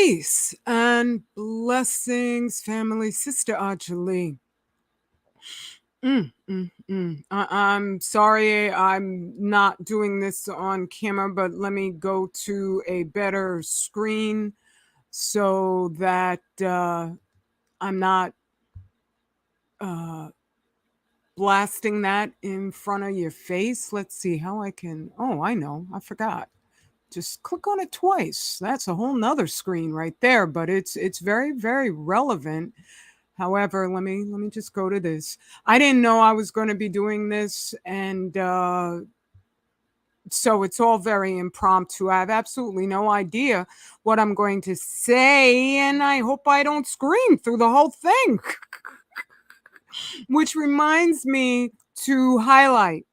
Peace and blessings, family. Sister Ajali. I'm sorry I'm not doing this on camera, but let me go to a better screen so that I'm not uh, blasting that in front of your face. Let's see how I can. Oh, I know. I forgot. Just click on it twice. That's a whole nother screen right there, but it's very, very relevant. However, let me just go to this. I didn't know I was going to be doing this, and so it's all very impromptu. I have absolutely no idea what I'm going to say, and I hope I don't scream through the whole thing. Which reminds me to highlight,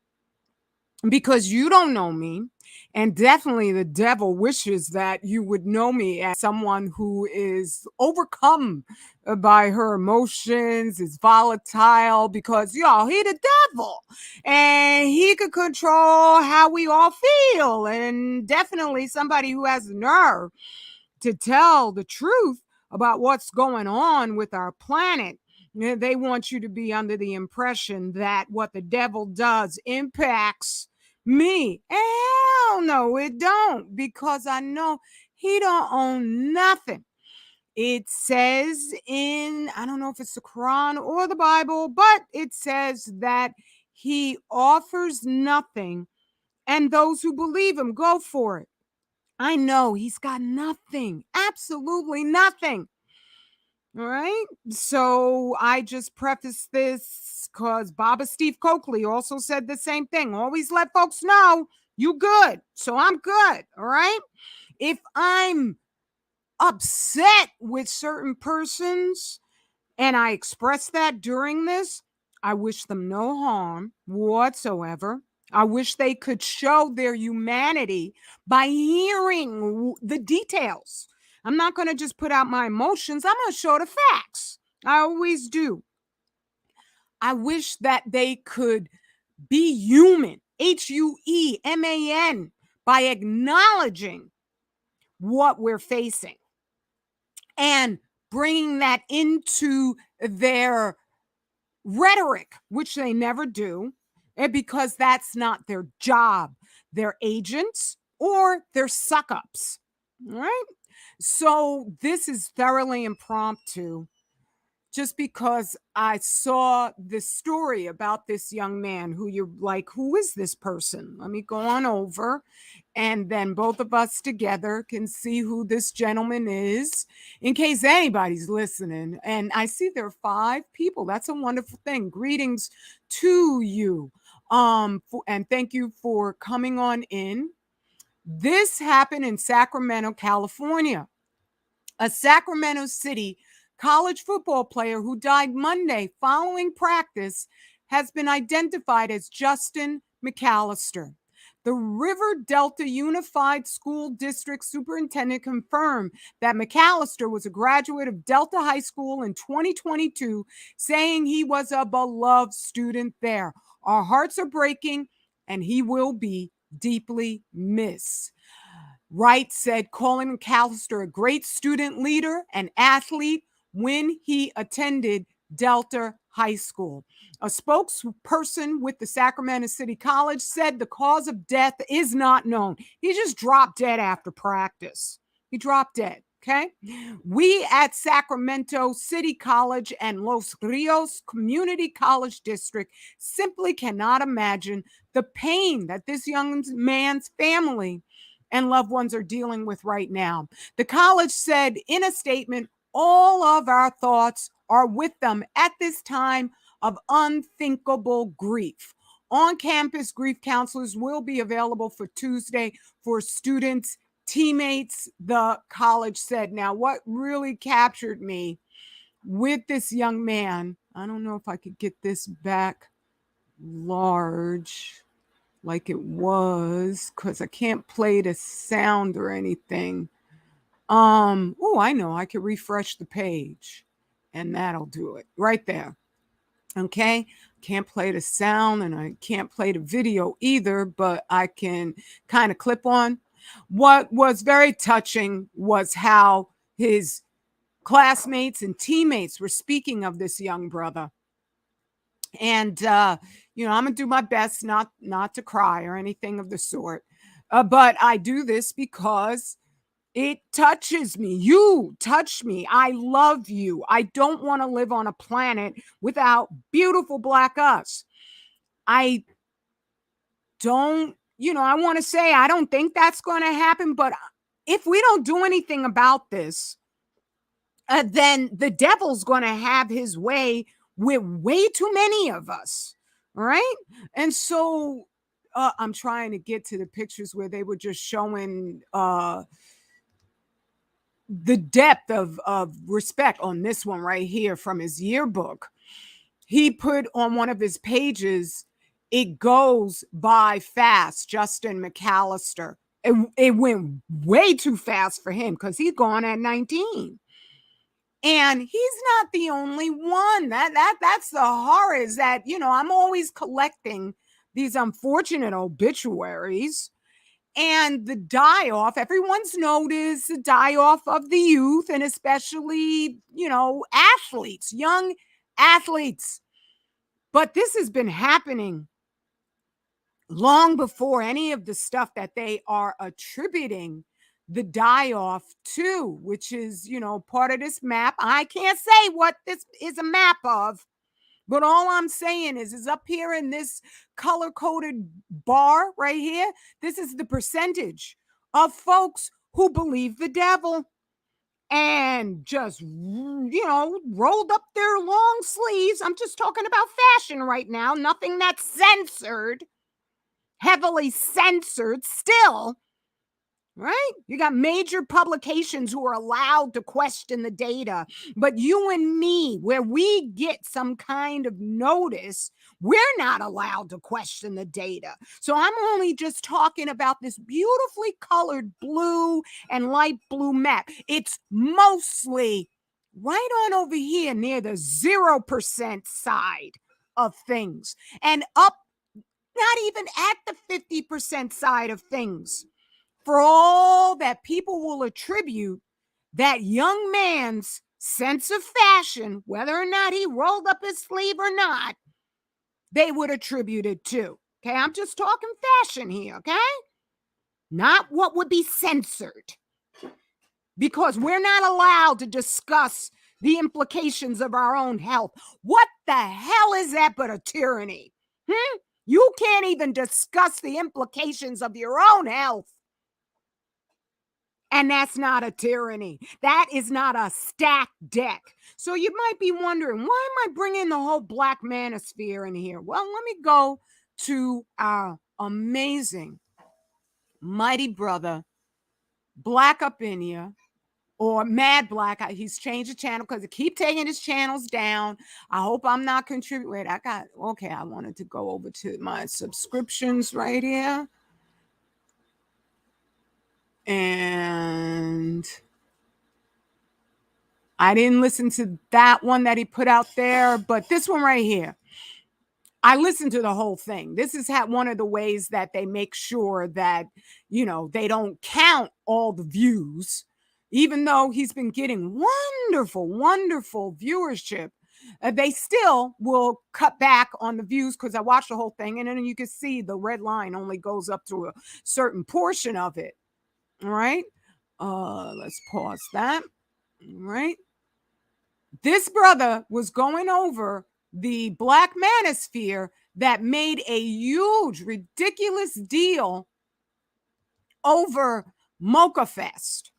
because you don't know me, and definitely the devil wishes that you would know me as someone who is overcome by her emotions, is volatile, because y'all, he the devil, and he could control how we all feel, and definitely somebody who has the nerve to tell the truth about what's going on with our planet. They want you to be under the impression that what the devil does impacts me. Hell no, it don't, because I know he don't own nothing. It says in, I don't know if it's the Quran or the Bible, but it says that he offers nothing, and those who believe him go for it. I know he's got nothing, absolutely nothing. All right. So I just preface this because Baba Steve Coakley also said the same thing. Always let folks know you good. So I'm good. All right. If I'm upset with certain persons and I express that during this, I wish them no harm whatsoever. I wish they could show their humanity by hearing the details. I'm not going to just put out my emotions. I'm going to show the facts. I always do. I wish that they could be human, HUEMAN, by acknowledging what we're facing and bringing that into their rhetoric, which they never do, because that's not their job. They're agents or they're suck ups. All right. So this is thoroughly impromptu, just because I saw this story about this young man who you're like, who is this person? Let me go on over, and then both of us together can see who this gentleman is, in case anybody's listening. And I see there are 5 people. That's a wonderful thing. Greetings to you. And thank you for coming on in. This happened in Sacramento, California. A Sacramento City college football player who died Monday following practice has been identified as Justin McAllister. The River Delta Unified School District superintendent confirmed that McAllister was a graduate of Delta High School in 2022, saying he was a beloved student there. Our hearts are breaking, and he will be deeply missed. Wright said, calling McAllister a great student leader and athlete when he attended Delta High School. A spokesperson with the Sacramento City College said the cause of death is not known. He just dropped dead after practice. He dropped dead. Okay. We at Sacramento City College and Los Rios Community College District simply cannot imagine the pain that this young man's family and loved ones are dealing with right now. The college said in a statement, all of our thoughts are with them at this time of unthinkable grief. On-campus grief counselors will be available for Tuesday for students, teammates, the college said. Now, what really captured me with this young man, I don't know if I could get this back large like it was, because I can't play the sound or anything. Oh, I know, I can refresh the page and that'll do it right there. Okay, can't play the sound and I can't play the video either, but I can kind of clip on. What was very touching was how his classmates and teammates were speaking of this young brother. And I'm gonna do my best not to cry or anything of the sort. But I do this because it touches me. You touch me. I love you. I don't want to live on a planet without beautiful Black us. I don't, I want to say I don't think that's going to happen, but if we don't do anything about this, then the devil's going to have his way with way too many of us. Right. And so I'm trying to get to the pictures where they were just showing the depth of respect on this one right here from his yearbook. He put on one of his pages, "It goes by fast, Justin McAllister." It went way too fast for him because he's gone at 19. And he's not the only one. That's the horror, is that, I'm always collecting these unfortunate obituaries and the die off. Everyone's noticed the die off of the youth, and especially, athletes, young athletes. But this has been happening long before any of the stuff that they are attributing the die off to, which is, part of this map. I can't say what this is a map of, but all I'm saying is up here in this color coded bar right here, this is the percentage of folks who believe the devil and just, rolled up their long sleeves. I'm just talking about fashion right now, nothing that's censored, heavily censored still. Right? You got major publications who are allowed to question the data, but you and me, where we get some kind of notice, we're not allowed to question the data. So I'm only just talking about this beautifully colored blue and light blue map. It's mostly right on over here near the 0% side of things, and up not even at the 50% side of things. For all that people will attribute that young man's sense of fashion, whether or not he rolled up his sleeve or not, they would attribute it to. Okay, I'm just talking fashion here, okay? Not what would be censored. Because we're not allowed to discuss the implications of our own health. What the hell is that but a tyranny? You can't even discuss the implications of your own health. And that's not a tyranny. That is not a stacked deck. So you might be wondering, why am I bringing the whole Black Manosphere in here? Well, let me go to our amazing, mighty brother, Black Up In Ya, or Mad Black. He's changed the channel because he keep taking his channels down. I hope I'm not contributing. Wait, I wanted to go over to my subscriptions right here. And I didn't listen to that one that he put out there, but this one right here, I listened to the whole thing. This is one of the ways that they make sure that, they don't count all the views, even though he's been getting wonderful, wonderful viewership. They still will cut back on the views because I watched the whole thing, and then you can see the red line only goes up to a certain portion of it. All right. Let's pause that. All right. This brother was going over the Black Manosphere that made a huge, ridiculous deal over Mocha Fest.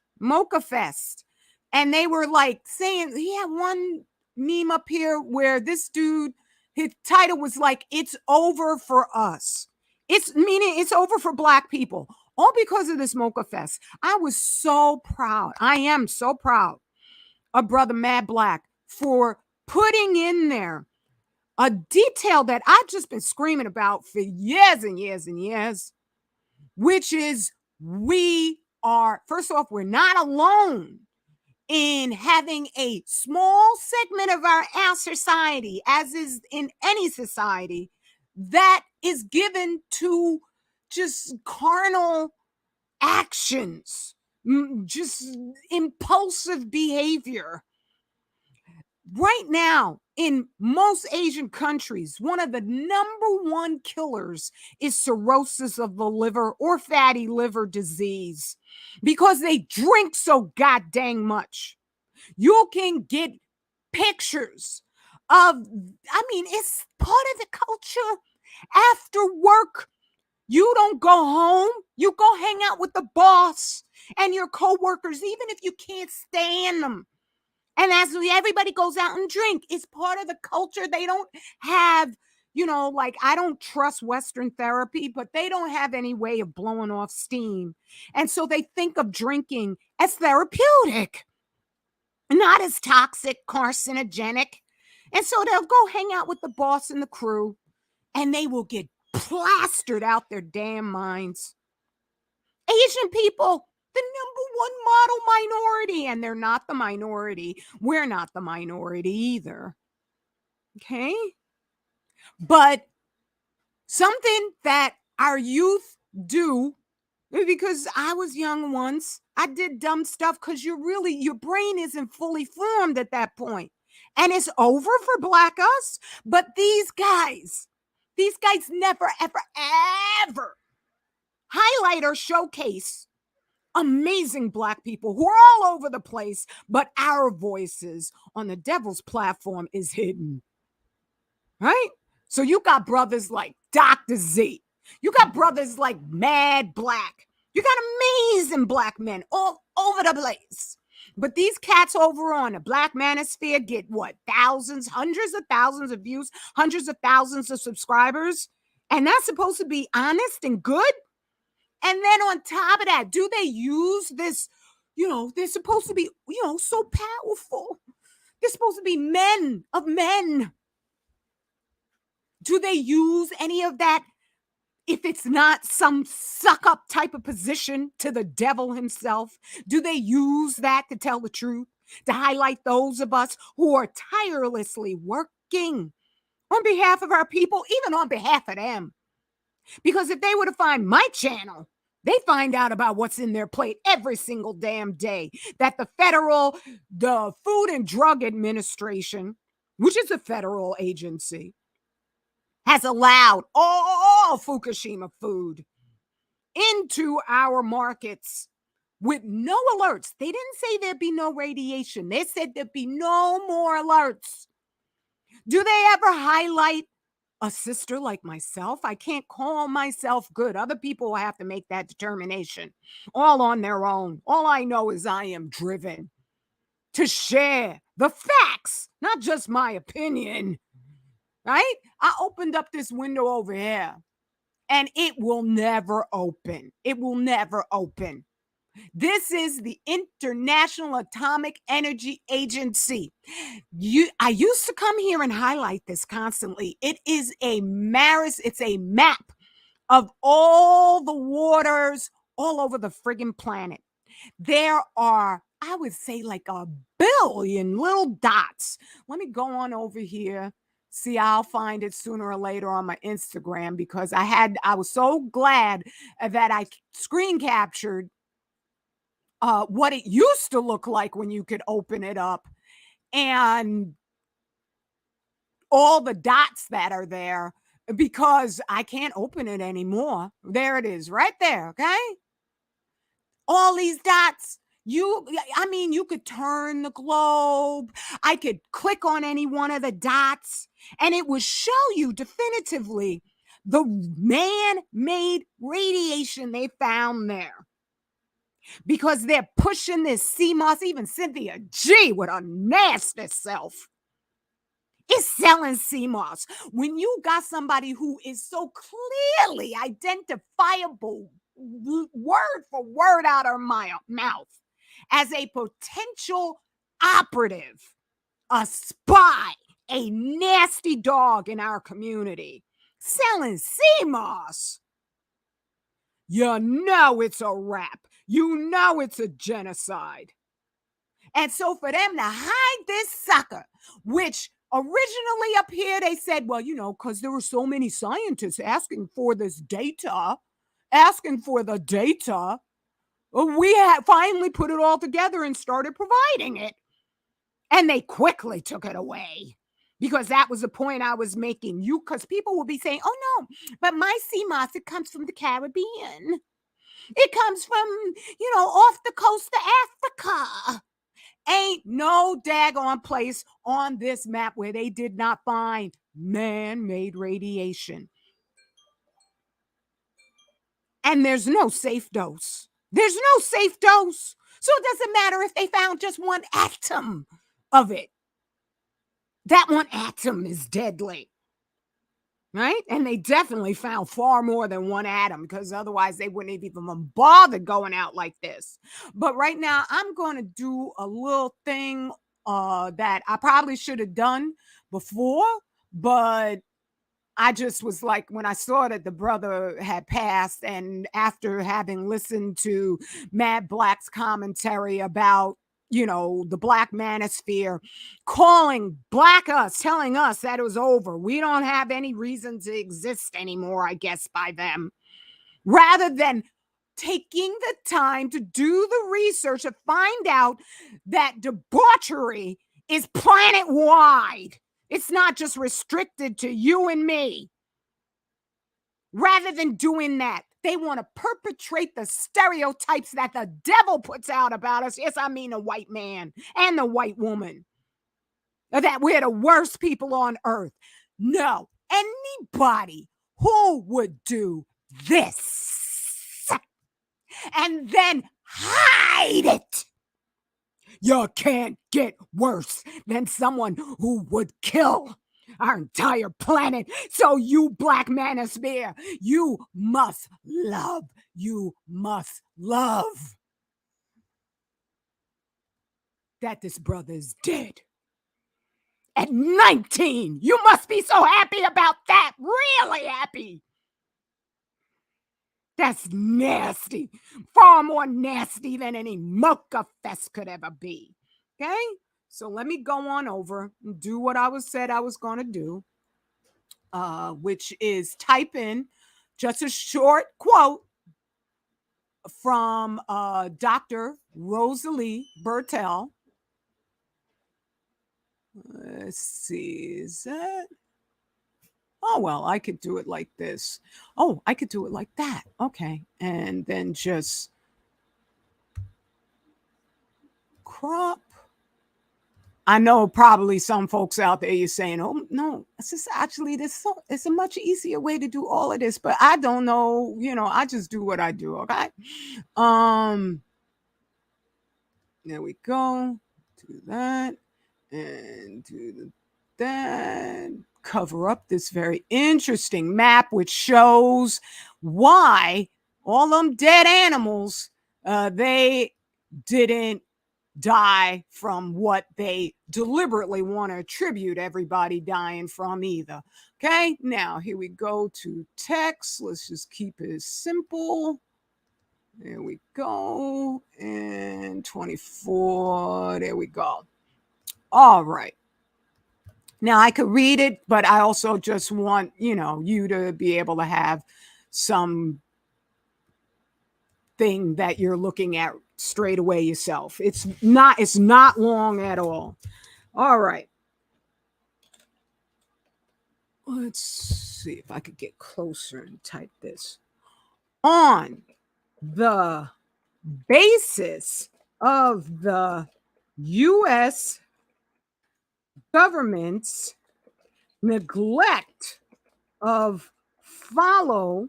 And they were like saying, he had one meme up here where this dude, his title was like, "It's over for us." Meaning it's over for Black people. All because of this Mocha Fest. I was so proud. I am so proud of Brother Mad Black for putting in there a detail that I've just been screaming about for years and years and years, which is first off, we're not alone in having a small segment of our society, as is in any society, that is given to just carnal actions, just impulsive behavior. Right now, in most Asian countries, one of the number one killers is cirrhosis of the liver or fatty liver disease because they drink so goddamn much. You can get pictures of, I mean, it's part of the culture. After work, you don't go home, you go hang out with the boss and your coworkers, even if you can't stand them. And as everybody goes out and drink, it's part of the culture. They don't have, like, I don't trust Western therapy, but they don't have any way of blowing off steam. And so they think of drinking as therapeutic, not as toxic, carcinogenic. And so they'll go hang out with the boss and the crew, and they will get plastered out their damn minds. Asian people, the number one model minority, and they're not the minority. We're not the minority either. Okay? But something that our youth do, because I was young once, I did dumb stuff because your brain isn't fully formed at that point. And it's over for Black us. But these guys never, ever, ever highlight or showcase amazing Black people who are all over the place, but our voices on the devil's platform is hidden, right? So you got brothers like Dr. Z. You got brothers like Mad Black. You got amazing Black men all over the place. But these cats over on the Black Manosphere get what? Thousands, hundreds of thousands of views, hundreds of thousands of subscribers. And that's supposed to be honest and good? And then on top of that, do they use this? They're supposed to be, so powerful. They're supposed to be men of men. Do they use any of that if it's not some suck up type of position to the devil himself? Do they use that to tell the truth, to highlight those of us who are tirelessly working on behalf of our people, even on behalf of them? Because if they were to find my channel, they find out about what's in their plate every single damn day. That the Food and Drug Administration, which is a federal agency, has allowed all Fukushima food into our markets with no alerts. They didn't say there'd be no radiation. They said there'd be no more alerts. Do they ever highlight a sister like myself? I can't call myself good. Other people will have to make that determination all on their own. All I know is I am driven to share the facts, not just my opinion, right? I opened up this window over here and it will never open. It will never open. This is the International Atomic Energy Agency. I used to come here and highlight this constantly. It is it's a map of all the waters all over the friggin' planet. There are, I would say, like 1 billion little dots. Let me go on over here. See, I'll find it sooner or later on my Instagram because I was so glad that I screen captured what it used to look like when you could open it up and all the dots that are there, because I can't open it anymore. There it is right there. Okay. All these dots. You could turn the globe. I could click on any one of the dots and it would show you definitively the man-made radiation they found there. Because they're pushing this CMOS. Even Cynthia G with a nasty self is selling CMOS. When you got somebody who is so clearly identifiable, word for word out of my mouth, as a potential operative, a spy, a nasty dog in our community, selling CMOS, you know it's a wrap. You know it's a genocide. And so for them to hide this sucker, which originally up here they said, well, because there were so many scientists asking for this data, asking for the data. we had finally put it all together and started providing it. And they quickly took it away because that was the point I was making. Because people will be saying, oh no, but my sea moss, it comes from the Caribbean. It comes from, off the coast of Africa. Ain't no daggone place on this map where they did not find man-made radiation. And there's no safe dose. There's no safe dose. So it doesn't matter if they found just one atom of it. That one atom is deadly. Right? And they definitely found far more than one atom, because otherwise they wouldn't have even bothered going out like this. But right now I'm going to do a little thing that I probably should have done before, but I just was like, when I saw that the brother had passed, and after having listened to Mad Black's commentary about, the Black Manosphere calling Black us, telling us that it was over. We don't have any reason to exist anymore, I guess, by them. Rather than taking the time to do the research to find out that debauchery is planet-wide. It's not just restricted to you and me. Rather than doing that, they want to perpetrate the stereotypes that the devil puts out about us. Yes, I mean the white man and the white woman. That we're the worst people on earth. No, anybody who would do this and then hide it, you can't get worse than someone who would kill our entire planet. So you Black Manosphere, you must love. You must love that this brother is dead. At 19, you must be so happy about that. Really happy. That's nasty. Far more nasty than any mocha fest could ever be. Okay? So let me go on over and do what I said I was going to do, which is type in just a short quote from Dr. Rosalie Bertel. Let's see, is that? Oh, well, I could do it like this. Oh, I could do it like that. Okay. And then just crop. I know probably some folks out there, you're saying, oh, no, it's just actually it's a much easier way to do all of this, but I don't know, I just do what I do. Okay. There we go. Do that and do that. Cover up this very interesting map, which shows why all them dead animals, they didn't die from what they deliberately want to attribute everybody dying from either. Okay, now here we go to text. Let's just keep it simple. There we go. And 24. There we go. All right. Now I could read it, but I also just want, you to be able to have some thing that you're looking at straight away yourself. It's not long at all. All right. Let's see if I could get closer and type this. On the basis of the U.S. government's neglect of follow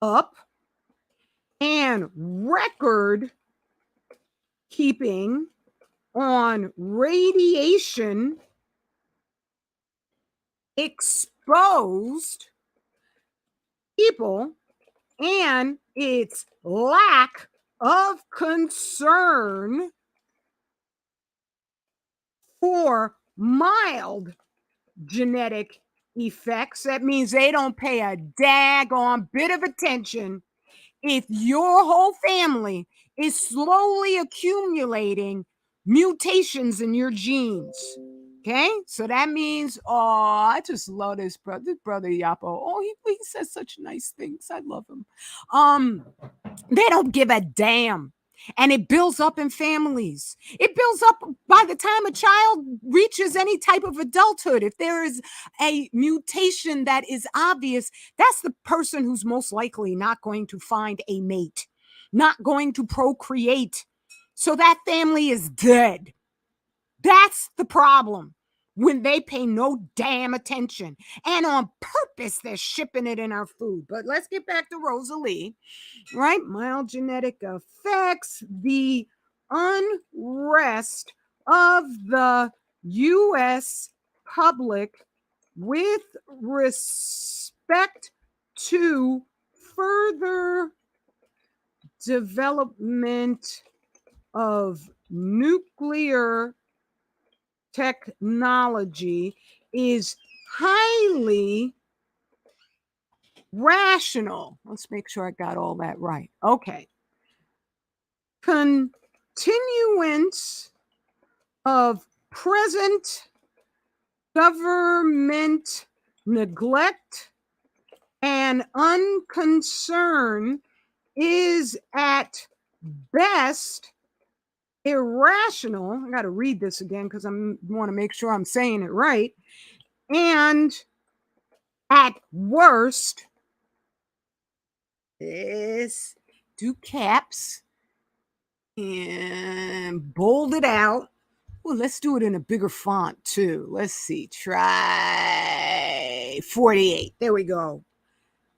up and record keeping on radiation exposed people and its lack of concern for mild genetic effects. That means they don't pay a daggone bit of attention if your whole family is slowly accumulating mutations in your genes. Okay, so that means, oh, I just love this brother Yapo. Oh, he says such nice things. I love him. They don't give a damn. And it builds up in families. It builds up by the time a child reaches any type of adulthood. If there is a mutation that is obvious, that's the person who's most likely not going to find a mate, not going to procreate. So that family is dead. That's the problem when they pay no damn attention. And on purpose, they're shipping it in our food. But let's get back to Rosalie, right? Mild genetic effects, the unrest of the U.S. public with respect to further development of nuclear technology is highly rational. Let's make sure I got all that right. Okay. Continuance of present government neglect and unconcern is at best irrational. I got to read this again because I want to make sure I'm saying it right. And at worst, is do caps and bold it out. Well, let's do it in a bigger font too. Let's see. Try 48. There we go.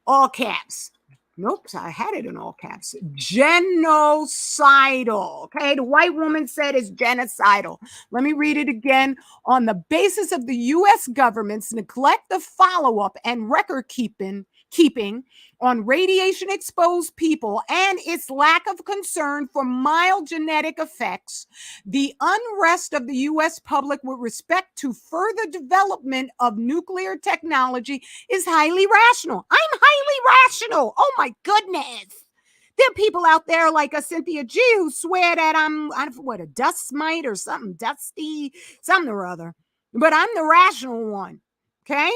All caps. Nope, I had it in all caps. Genocidal. Okay, the white woman said it's genocidal. Let me read it again. On the basis of the U.S. government's neglect of follow-up and record keeping on radiation exposed people and its lack of concern for mild genetic effects, the unrest of the U.S. public with respect to further development of nuclear technology is highly rational. I'm highly rational. Oh my goodness. There are people out there like a Cynthia G who swear that I'm what, a dust mite or something dusty, something or other. But I'm the rational one. Okay?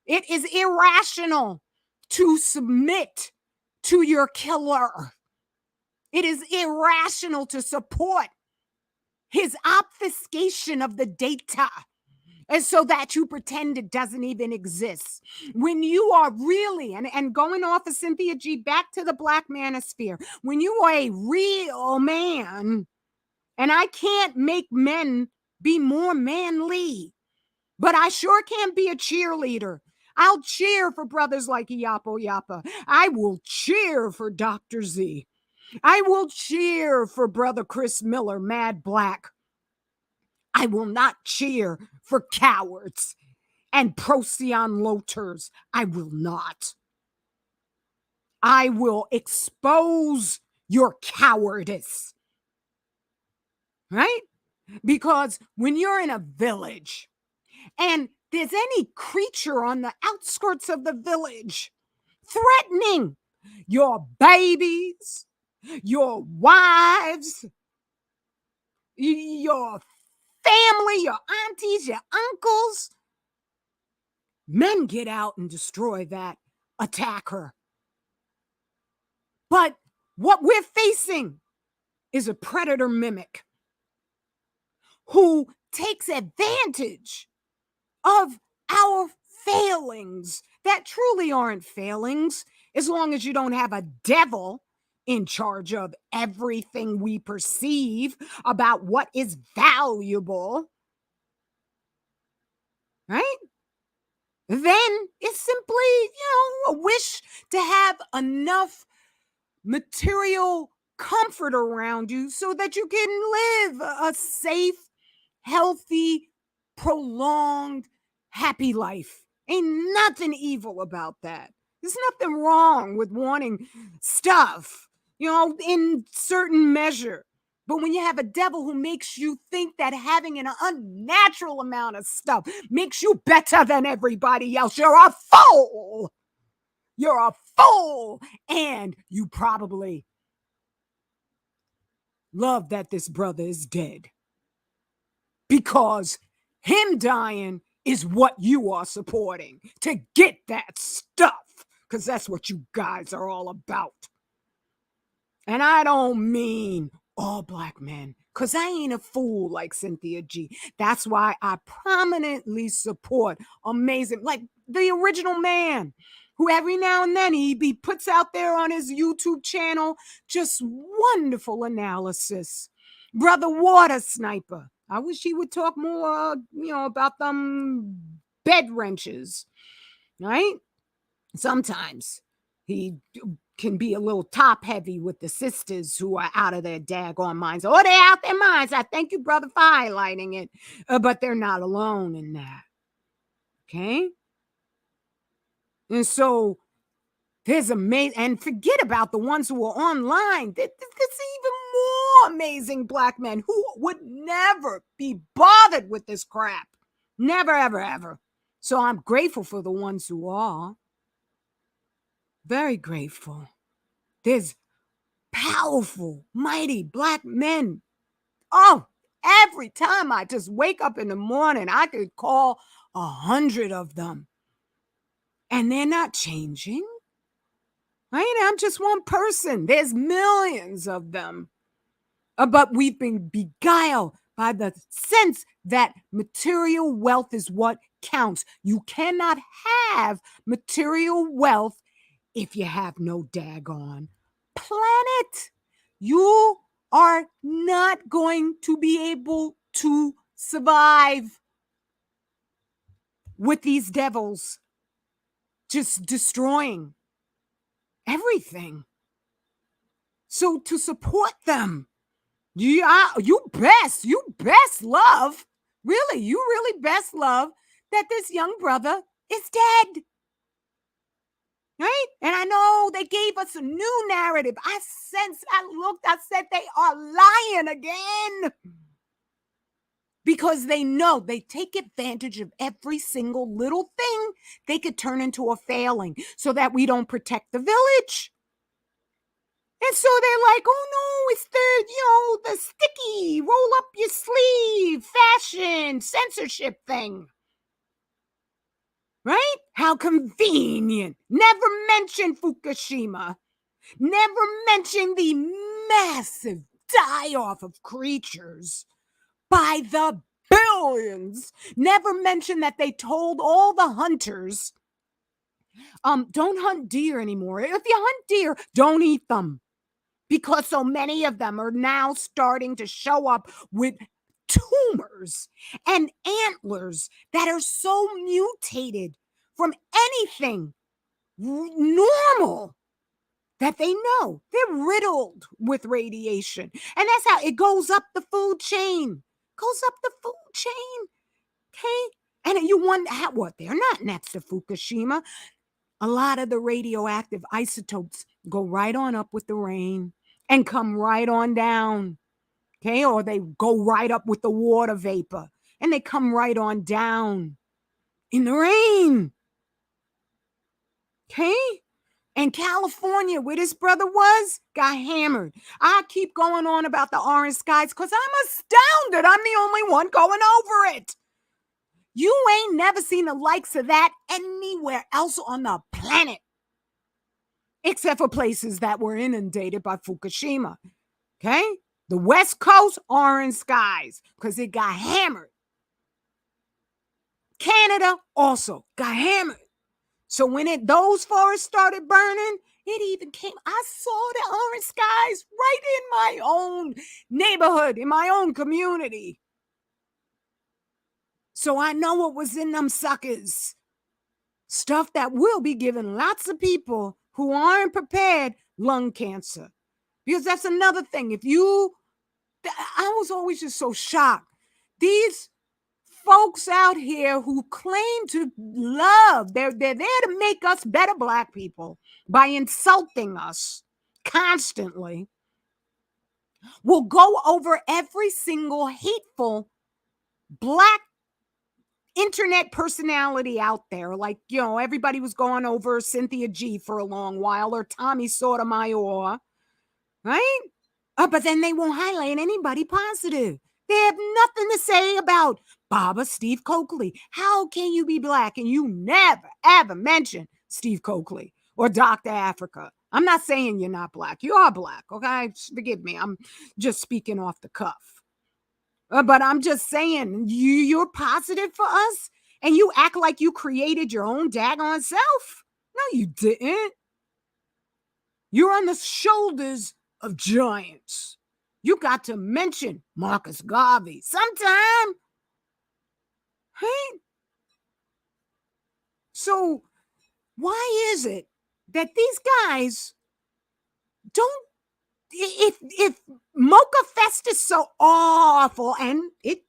It is irrational to submit to your killer. It is irrational to support his obfuscation of the data, and so that you pretend it doesn't even exist. When you are really, and going off of Cynthia G, back to the Black Manosphere, when you are a real man, and I can't make men be more manly, but I sure can be a cheerleader. I'll cheer for brothers like Yapo Yapa. I will cheer for Dr. Z. I will cheer for Brother Chris Miller, Mad Black. I will not cheer for cowards and Procyon Loters. I will not. I will expose your cowardice. Right? Because when you're in a village and there's any creature on the outskirts of the village threatening your babies, your wives, your family, your aunties, your uncles, men get out and destroy that attacker. But what we're facing is a predator mimic who takes advantage of our failings that truly aren't failings, as long as you don't have a devil in charge of everything we perceive about what is valuable, right? Then it's simply, a wish to have enough material comfort around you so that you can live a safe, healthy, prolonged, happy life. Ain't nothing evil about that. There's nothing wrong with wanting stuff, in certain measure. But when you have a devil who makes you think that having an unnatural amount of stuff makes you better than everybody else, you're a fool. You're a fool. And you probably love that this brother is dead, because Him dying is what you are supporting to get that stuff, because that's what you guys are all about. And I don't mean all Black men, because I ain't a fool like Cynthia G. That's why I prominently support amazing, like the original man, who every now and then he puts out there on his YouTube channel just wonderful analysis. Brother Water Sniper. I wish he would talk more, about them bed wrenches, right? Sometimes he can be a little top heavy with the sisters who are out of their daggone minds. Oh, they're out their minds. I thank you, brother, for highlighting it. But they're not alone in that. Okay? And so there's amazing, and forget about the ones who are online. There's even more amazing Black men who would never be bothered with this crap. Never, ever, ever. So I'm grateful for the ones who are. Very grateful. There's powerful, mighty Black men. Oh, every time I just wake up in the morning, I could call 100 of them. And they're not changing. Right? I'm just one person. There's millions of them. But we've been beguiled by the sense that material wealth is what counts. You cannot have material wealth if you have no daggone planet. You are not going to be able to survive with these devils just destroying everything. So to support them, you best love, really, you really best love that this young brother is dead. Right? And I know they gave us a new narrative. I said they are lying again. Because they know they take advantage of every single little thing they could turn into a failing so that we don't protect the village. And so they're like, oh no, it's the sticky, roll up your sleeve, fashion, censorship thing. Right? How convenient. Never mention Fukushima. Never mention the massive die-off of creatures by the billions. Never mention that they told all the hunters, don't hunt deer anymore. If you hunt deer, don't eat them. Because so many of them are now starting to show up with tumors and antlers that are so mutated from anything normal that they know they're riddled with radiation. And that's how it goes up the food chain. Okay? And you wonder what? They're not next to Fukushima. A lot of the radioactive isotopes go right on up with the rain and come right on down. Okay? Or they go right up with the water vapor and they come right on down in the rain. Okay? And California, where this brother was, got hammered. I keep going on about the orange skies because I'm astounded I'm the only one going over it. You ain't never seen the likes of that anywhere else on the planet, except for places that were inundated by Fukushima. Okay? The West Coast, orange skies, because it got hammered. Canada also got hammered. So when those forests started burning, it even came. I saw the orange skies right in my own neighborhood, in my own community. So I know what was in them suckers. Stuff that will be giving lots of people who aren't prepared lung cancer. Because that's another thing. I was always just so shocked. These folks out here who claim to love, they're there to make us better Black people by insulting us constantly, will go over every single hateful Black internet personality out there. Like, everybody was going over Cynthia G for a long while, or Tommy Sotomayor, right? But then they won't highlight anybody positive. They have nothing to say about Baba Steve Coakley. How can you be black and you never, ever mention Steve Coakley or Dr. Africa? I'm not saying you're not black. You are black, okay? Forgive me. I'm just speaking off the cuff. But I'm just saying, you're positive for us and you act like you created your own daggone self. No, you didn't. You're on the shoulders of giants. You got to mention Marcus Garvey sometime. Hey? So why is it that these guys don't, if Mocha Fest is so awful and it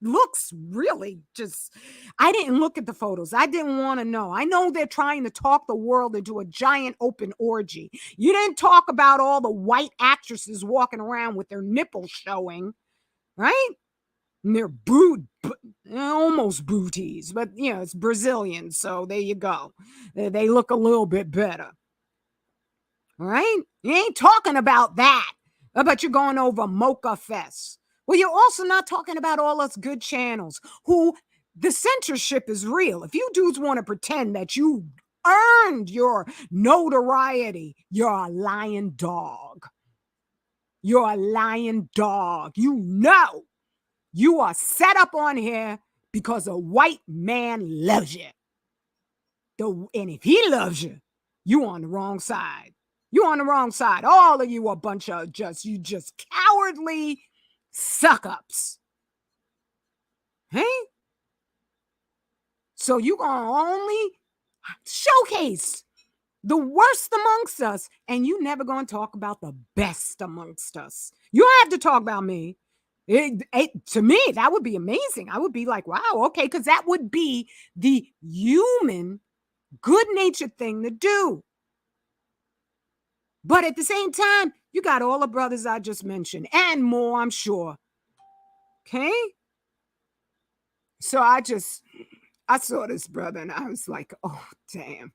looks really just, I didn't look at the photos. I didn't want to know. I know they're trying to talk the world into a giant open orgy. You didn't talk about all the white actresses walking around with their nipples showing, right? And they're almost booties, but it's Brazilian, so there you go. They look a little bit better. All right? You ain't talking about that, but you're going over Mocha Fest. Well, you're also not talking about all us good channels who the censorship is real. If you dudes want to pretend that you earned your notoriety, you're a lying dog. You're a lying dog. You know you are set up on here because a white man loves you. And if he loves you, you on the wrong side. You on the wrong side. All of you a bunch of just cowardly suck-ups. Hey? So you gonna only showcase the worst amongst us, and you never gonna talk about the best amongst us. You don't have to talk about me. To me, that would be amazing. I would be like, wow, okay, because that would be the human, good-natured thing to do. But at the same time, you got all the brothers I just mentioned and more, I'm sure. Okay? So I saw this brother and I was like, oh, damn.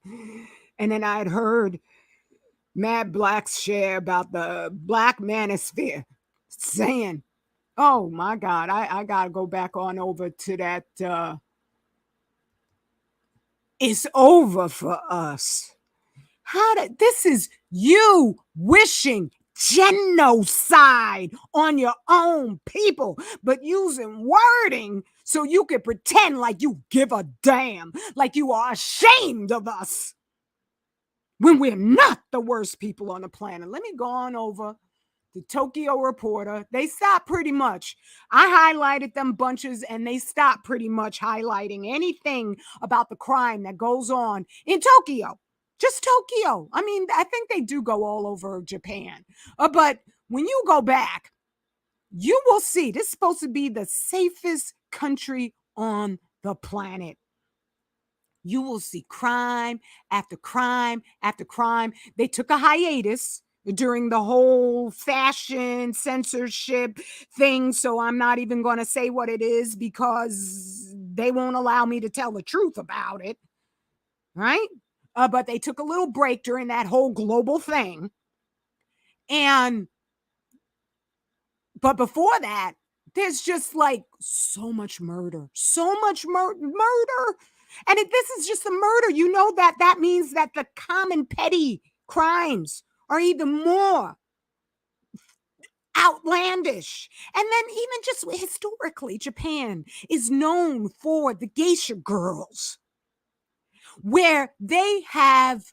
And then I had heard Mad Black's share about the Black Manosphere saying, oh my God, I got to go back on over to that. It's over for us. This is you wishing genocide on your own people, but using wording so you can pretend like you give a damn, like you are ashamed of us when we're not the worst people on the planet. Let me go on over the Tokyo Reporter. They stopped pretty much. I highlighted them bunches and they stopped pretty much highlighting anything about the crime that goes on in Tokyo. Just Tokyo. I mean, I think they do go all over Japan. But when you go back, you will see this is supposed to be the safest country on the planet. You will see crime after crime after crime. They took a hiatus during the whole fashion censorship thing. So I'm not even going to say what it is because they won't allow me to tell the truth about it. Right? But they took a little break during that whole global thing. But before that, there's just like so much murder. And if this is just a murder, you know that means that the common petty crimes are even more outlandish. And then even just historically, Japan is known for the geisha girls, where they have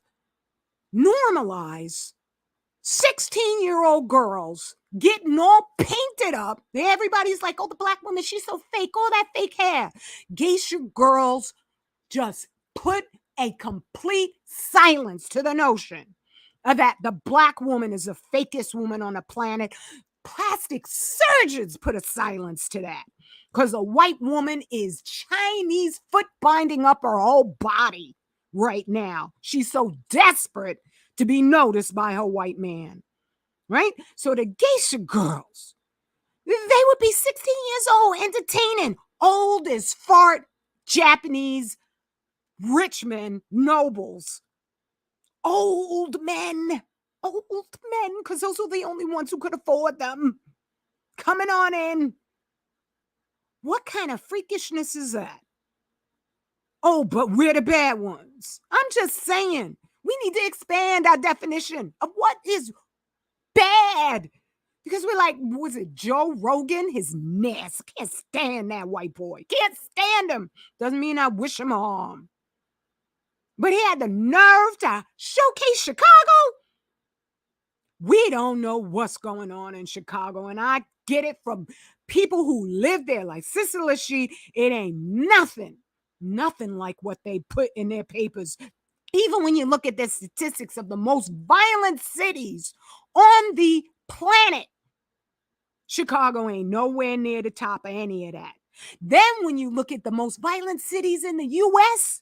normalized 16-year-old girls getting all painted up. Everybody's like, oh, the black woman, she's so fake, all that fake hair. Geisha girls just put a complete silence to the notion that the black woman is the fakest woman on the planet. Plastic surgeons put a silence to that because a white woman is Chinese foot binding up her whole body right now. She's so desperate to be noticed by her white man, right? So the geisha girls, they would be 16 years old, entertaining old as fart Japanese rich men, nobles, old men, because those are the only ones who could afford them. Coming on in, What kind of freakishness is that? Oh, but we're the bad ones. I'm just saying, we need to expand our definition of what is bad. Because we're like, was it Joe Rogan? His nasty. Can't stand that white boy. Can't stand him. Doesn't mean I wish him harm. But he had the nerve to showcase Chicago. We don't know what's going on in Chicago. And I get it from people who live there. Like Sister Lachey, it ain't nothing like what they put in their papers. Even when you look at the statistics of the most violent cities on the planet, Chicago ain't nowhere near the top of any of that. Then when you look at the most violent cities in the U.S.,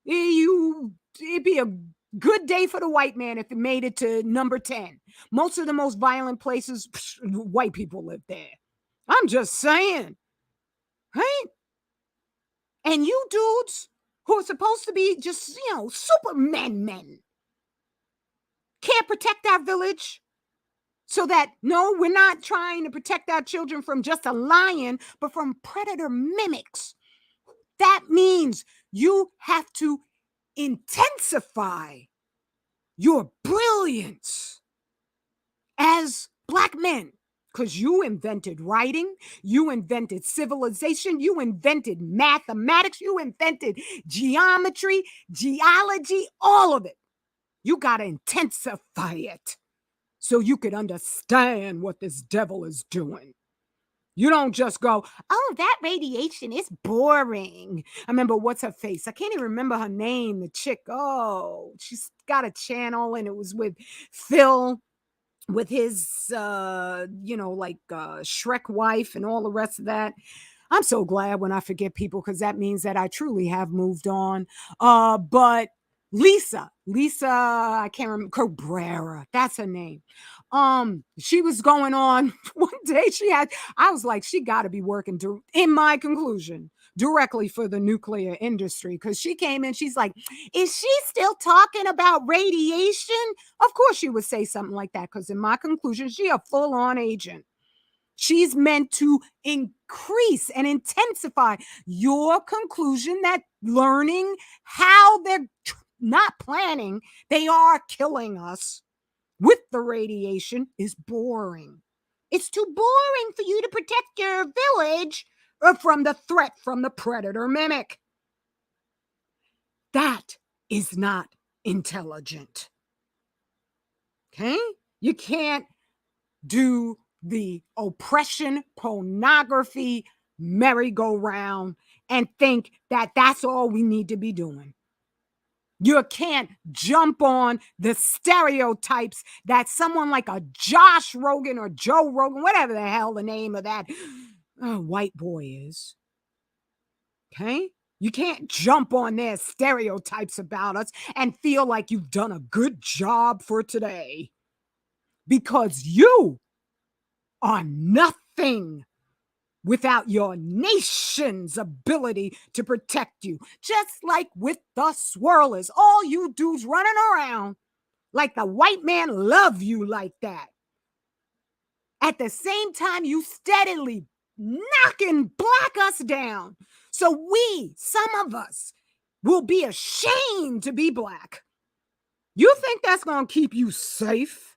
it'd be a good day for the white man if it made it to number 10. Most of the most violent places, white people live there. I'm just saying, right? And you dudes who are supposed to be just, Superman men can't protect our village. So that, no, we're not trying to protect our children from just a lion, but from predator mimics. That means you have to intensify your brilliance as Black men, because you invented writing, you invented civilization, you invented mathematics, you invented geometry, geology, all of it. You got to intensify it so you could understand what this devil is doing. You don't just go, oh, that radiation is boring. I remember, what's her face? I can't even remember her name, the chick. Oh, she's got a channel, and it was with Phil, with his, Shrek wife and all the rest of that. I'm so glad when I forget people, because that means that I truly have moved on. But Lisa, I can't remember, Cabrera, that's her name. She was going on one day. I was like, she got to be working in my conclusion, directly for the nuclear industry, because she came in, she's like, is she still talking about radiation? Of course she would say something like that, because in my conclusion, she a full-on agent. She's meant to increase and intensify your conclusion that learning how they're not planning, they are killing us with the radiation is boring. It's too boring for you to protect your village from the threat from the predator mimic. That is not intelligent. Okay? You can't do the oppression, pornography, merry-go-round and think that that's all we need to be doing. You can't jump on the stereotypes that someone like a Josh Rogan or Joe Rogan, whatever the hell the name of that white boy is. Okay? You can't jump on their stereotypes about us and feel like you've done a good job for today, because you are nothing without your nation's ability to protect you. Just like with the swirlers, all you dudes running around like the white man love you like that. At the same time, you steadily knocking Black us down. So some of us, will be ashamed to be Black. You think that's going to keep you safe?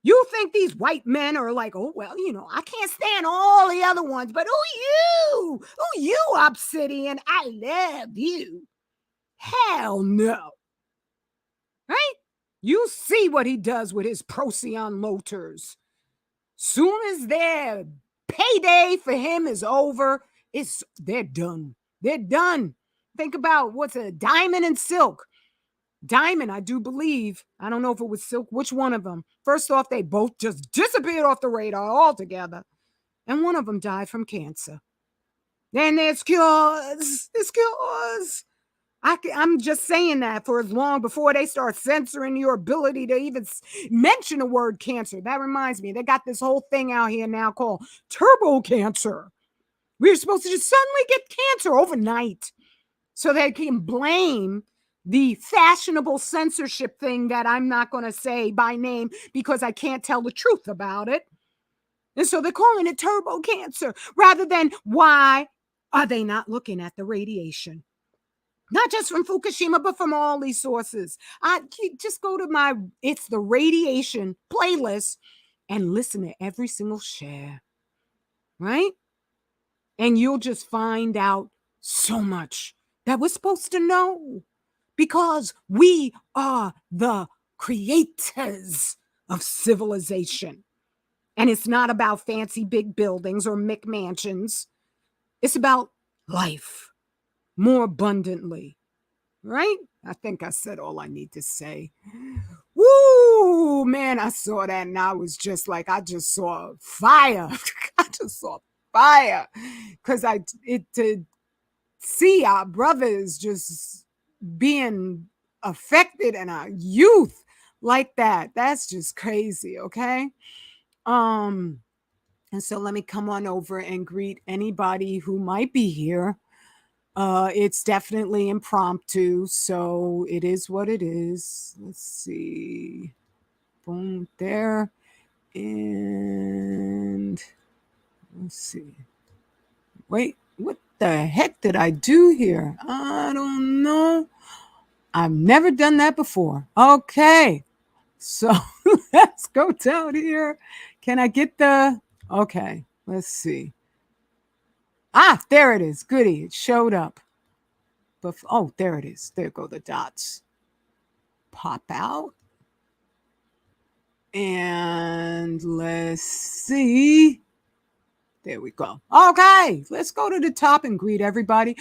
You think these white men are like, oh, well, I can't stand all the other ones, but you, Obsidian, I love you. Hell no. Right? You see what he does with his Procyon Loters. Soon as their payday for him is over, they're done. They're done. Think about what's a Diamond and Silk. Diamond, I do believe, I don't know if it was Silk, which one of them. First off, they both just disappeared off the radar altogether. And one of them died from cancer. Then there's cures. There's cures. I'm just saying that for as long before they start censoring your ability to even mention the word cancer. That reminds me, they got this whole thing out here now called turbo cancer. We're supposed to just suddenly get cancer overnight so they can blame the fashionable censorship thing that I'm not going to say by name because I can't tell the truth about it. And so they're calling it turbo cancer rather than why are they not looking at the radiation? Not just from Fukushima, but from all these sources. Just go to my It's the Radiation playlist and listen to every single share, right? And you'll just find out so much that we're supposed to know because we are the creators of civilization. And it's not about fancy big buildings or McMansions. It's about life more abundantly, right? I think I said all I need to say. Woo, man, I saw that and I was just like, I just saw fire. I just saw fire because to see our brothers just being affected and our youth like that, that's just crazy, okay? And so let me come on over and greet anybody who might be here. It's definitely impromptu, so it is what it is. Let's see. Boom, there. And let's see. Wait, what the heck did I do here? I don't know. I've never done that before. Okay. So let's go down here. Can I get okay, let's see. There it is. Goody. It showed up. But there it is. There go the dots. Pop out. And let's see. There we go. Okay, let's go to the top and greet everybody.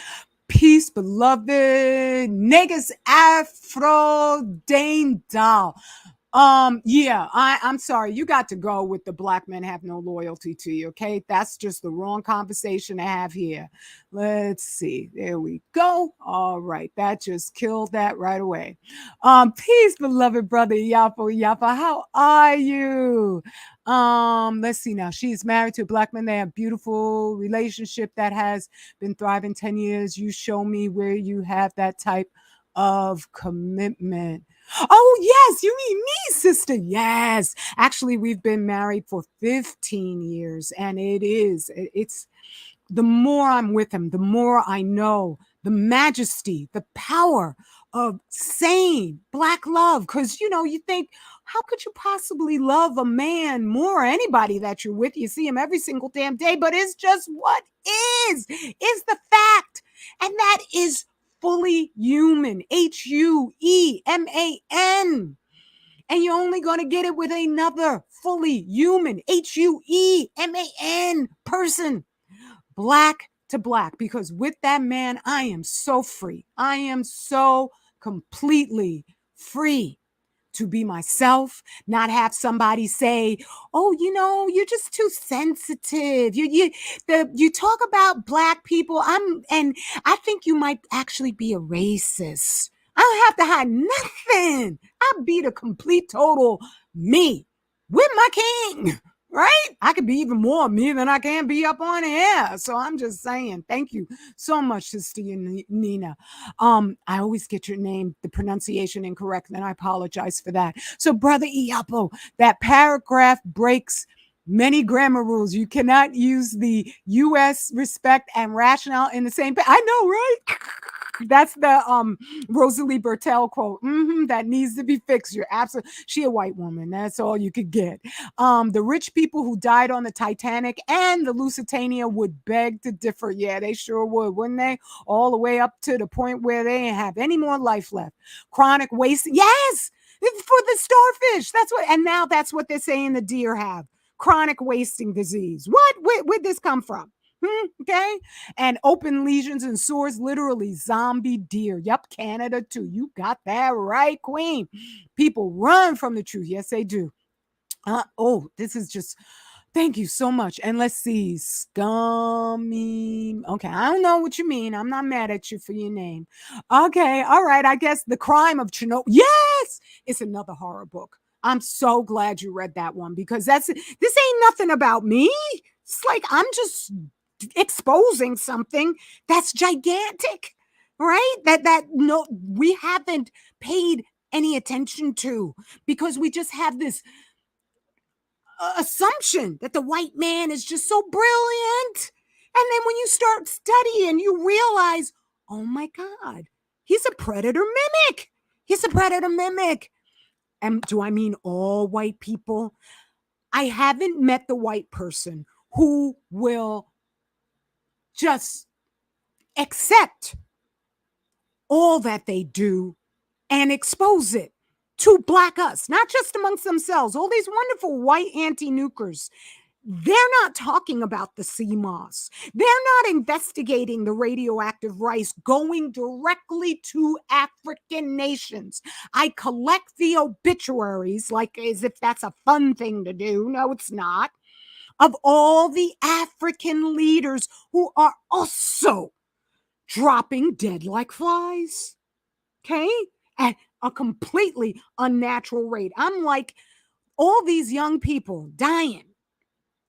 Peace, beloved. Negus Afro Dane Doll. I'm sorry. You got to go with the black men have no loyalty to you. Okay. That's just the wrong conversation to have here. Let's see. There we go. All right. That just killed that right away. Peace, beloved brother Yapo Yapa. How are you? Let's see now. She's married to a black man. They have a beautiful relationship that has been thriving 10 years. You show me where you have that type of commitment. Oh, yes, you mean me, sister. Yes. Actually, we've been married for 15 years, and it's the more I'm with him, the more I know the majesty, the power of sane black love. Because, you think, how could you possibly love a man more, or anybody that you're with? You see him every single damn day, but it's just what is the fact. And that is fully human, HUEMAN. And you're only going to get it with another fully human, HUEMAN person, black to black. Because with that man, I am so free. I am so completely free to be myself, not have somebody say, "Oh, you're just too sensitive. You talk about black people. And I think you might actually be a racist." I don't have to hide nothing. I'll be the complete total me with my king. Right? I could be even more me than I can be up on air. So I'm just saying, thank you so much, Sister Nina. I always get your name, the pronunciation incorrect, and I apologize for that. So, Brother Iapo, that paragraph breaks many grammar rules. You cannot use the U.S. respect and rationale in the same. I know, right? That's the Rosalie Bertel quote. That needs to be fixed. You're absolutely. She a white woman. That's all you could get. The rich people who died on the Titanic and the Lusitania would beg to differ. Yeah, they sure would, wouldn't they? All the way up to the point where they didn't have any more life left. Chronic wasting. Yes, for the starfish. Now that's what they're saying the deer have. Chronic wasting disease. What? Where'd this come from? Okay. And open lesions and sores, literally zombie deer. Yep. Canada too. You got that right, Queen. People run from the truth. Yes, they do. This is just, thank you so much. And let's see, scummy. Okay, I don't know what you mean. I'm not mad at you for your name. Okay, all right. I guess The Crime of Chernobyl. Yes, it's another horror book. I'm so glad you read that one because this ain't nothing about me. It's like I'm just exposing something that's gigantic, right? That no, we haven't paid any attention to because we just have this assumption that the white man is just so brilliant. And then when you start studying, you realize, oh my God, he's a predator mimic. He's a predator mimic. And do I mean all white people? I haven't met the white person who will just accept all that they do and expose it to Black us, not just amongst themselves. All these wonderful white anti-nukers, they're not talking about the CMOS. They're not investigating the radioactive rice going directly to African nations. I collect the obituaries like as if that's a fun thing to do. No, it's not. Of all the African leaders who are also dropping dead like flies. Okay? At a completely unnatural rate. I'm like, all these young people dying.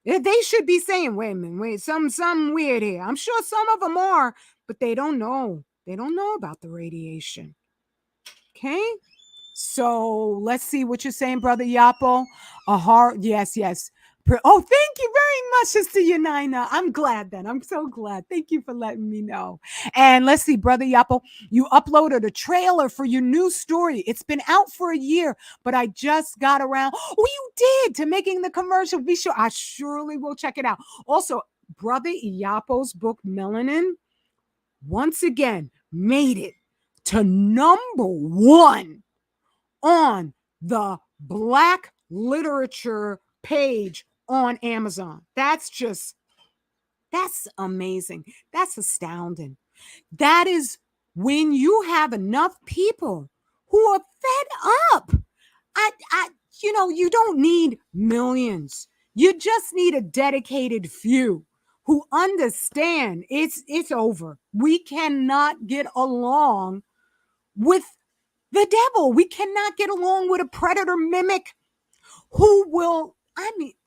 They should be saying, wait a minute, wait, something weird here. I'm sure some of them are, but they don't know. They don't know about the radiation. Okay? So let's see what you're saying, Brother Yapo. Yes. Oh, thank you very much, Sister Yanina. I'm glad then. I'm so glad. Thank you for letting me know. And let's see, Brother Yapo, you uploaded a trailer for your new story. It's been out for a year, but I just got around. Oh, you did to making the commercial. Be sure. I surely will check it out. Also, Brother Yapo's book, Melanin, once again made it to #1 on the Black literature page on Amazon. That's amazing. That's astounding. That is when you have enough people who are fed up. You don't need millions. You just need a dedicated few who understand it's over. We cannot get along with the devil. We cannot get along with a predator mimic who will,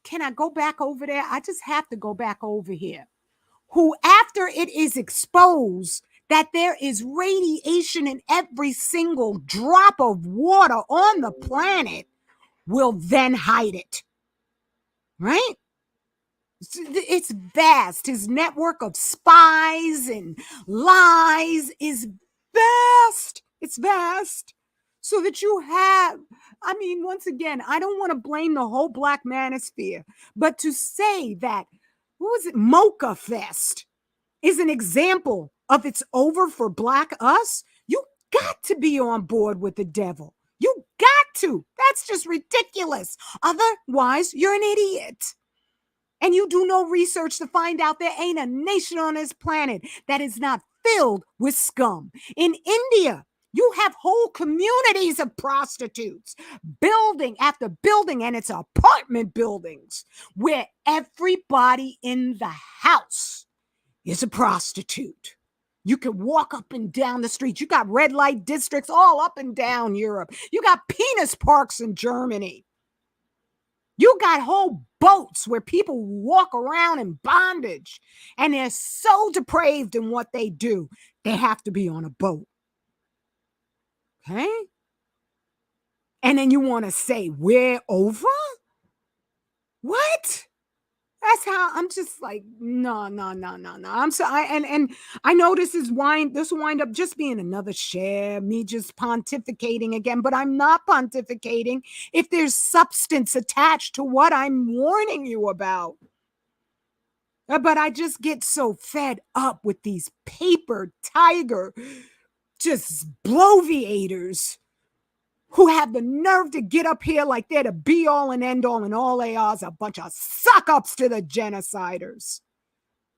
can I go back over there? I just have to go back over here. Who, after it is exposed that there is radiation in every single drop of water on the planet, will then hide it. Right? It's vast. His network of spies and lies is vast. It's vast. So that you have, once again, I don't want to blame the whole Black Manosphere, but to say that, what was it, Mocha Fest is an example of it's over for Black us, you got to be on board with the devil. You got to. That's just ridiculous. Otherwise, you're an idiot. And you do no research to find out there ain't a nation on this planet that is not filled with scum. In India, you have whole communities of prostitutes, building after building, and it's apartment buildings where everybody in the house is a prostitute. You can walk up and down the street. You got red light districts all up and down Europe. You got penis parks in Germany. You got whole boats where people walk around in bondage, and they're so depraved in what they do, they have to be on a boat. Okay? And then you want to say, we're over? What? That's how I'm just like, no. I'm sorry. And I know this will wind up just being another share, me just pontificating again, but I'm not pontificating if there's substance attached to what I'm warning you about. But I just get so fed up with these paper tiger, just bloviators who have the nerve to get up here like they're the be all and end all, and all they are is a bunch of suck-ups to the genociders.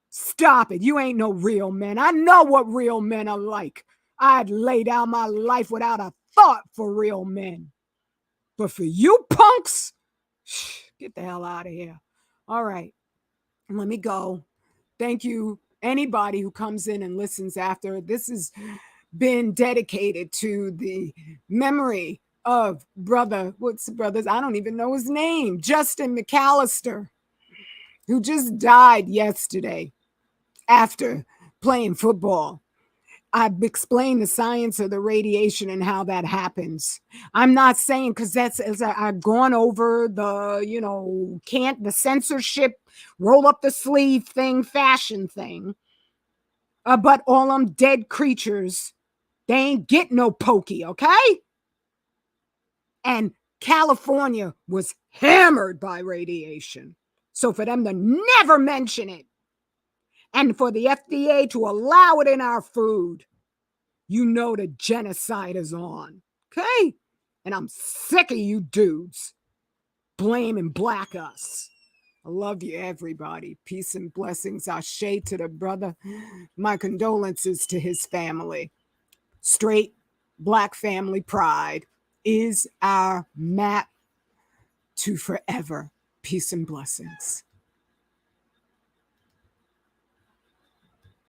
Stop it. You ain't no real men. I know what real men are like. I'd lay down my life without a thought for real men. But for you punks, get the hell out of here. All right. Let me go. Thank you, anybody who comes in and listens after. This has been dedicated to the memory of brothers? I don't even know his name. Justin McAllister, who just died yesterday after playing football. I've explained the science of the radiation and how that happens. I'm not saying, because that's, as I've gone over the, can't the censorship, roll up the sleeve thing, fashion thing. But all them dead creatures, they ain't get no pokey, okay? And California was hammered by radiation. So for them to never mention it, and for the FDA to allow it in our food, you know the genocide is on, okay? And I'm sick of you dudes blaming black us. I love you, everybody. Peace and blessings. Ashe to the brother. My condolences to his family. Straight black family pride is our map to forever. Peace and blessings.